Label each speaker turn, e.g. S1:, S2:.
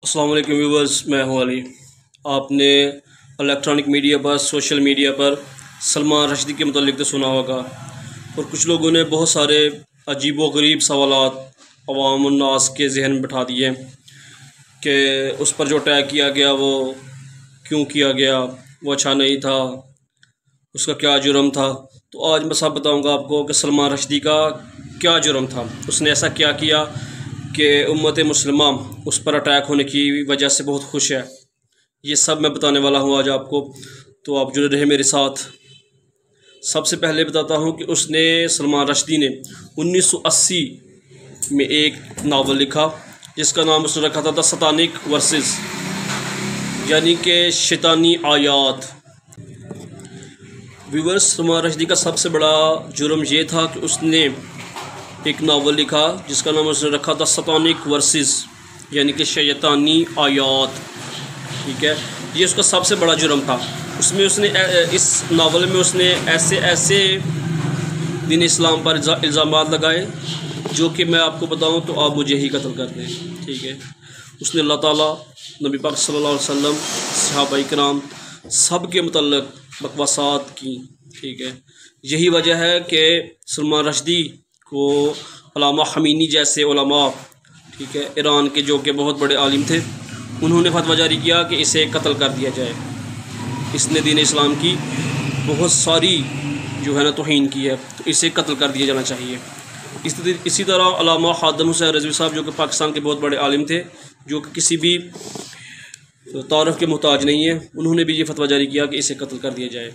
S1: अस्सलाम वालेकुम व्यूवर्स, मैं हूं अली। आपने इलेक्ट्रॉनिक मीडिया पर, सोशल मीडिया पर सलमान रश्दी के मुतालिक तो सुना होगा, और कुछ लोगों ने बहुत सारे अजीब व गरीब सवालात अवामुन्नास के जहन में बैठा दिए कि उस पर जो अटैक किया गया वो क्यों किया गया, वो अच्छा नहीं था, उसका क्या जुर्म था। तो आज मैं सब बताऊंगा आपको कि सलमान रश्दी का क्या जुर्म था, उसने ऐसा क्या किया कि उम्मत मुस्लिमा उस पर अटैक होने की वजह से बहुत खुश है। ये सब मैं बताने वाला हूँ आज आपको, तो आप जुड़े रहे मेरे साथ। सबसे पहले बताता हूँ कि सलमान रश्दी ने 1980 में एक नावल लिखा जिसका नाम उसने रखा था द सतानिक वर्सेस, यानी कि शैतानी आयात। व्यूवर्स, सलमान रश्दी का सबसे बड़ा जुर्म ये था कि उसने एक नावल लिखा जिसका नाम उसने रखा था सतानिक वर्सेस, यानी कि शैतानी आयात। ठीक है, ये उसका सबसे बड़ा जुर्म था। उसने इस नावल में उसने ऐसे दीन इस्लाम पर इल्ज़ाम लगाए जो कि मैं आपको बताऊं तो आप मुझे ही कत्ल कर दें। ठीक है, उसने अल्लाह ताला, नबी पाक सल्लल्लाहु अलैहि वसल्लम, सहाबा इकराम सब के मुतल्लिक़ बकवासात की। ठीक है, यही वजह है कि सलमान रश्दी को अल्लामा ख़मीनी जैसे उलमा, ठीक है, ईरान के, जो कि बहुत बड़े आलिम थे, उन्होंने फतवा जारी किया कि इसे कत्ल कर दिया जाए। इसने दीन इस्लाम की बहुत सारी जो है ना तौहीन की है, तो इसे कत्ल कर दिया जाना चाहिए। इसी तरह अल्लामा खादम हुसैन रिजवी साहब, जो कि पाकिस्तान के बहुत बड़े आलिम थे, जो कि किसी भी तारफ़ के मोहताज नहीं है, उन्होंने भी ये फतवा जारी किया कि इसे कत्ल कर दिया जाए।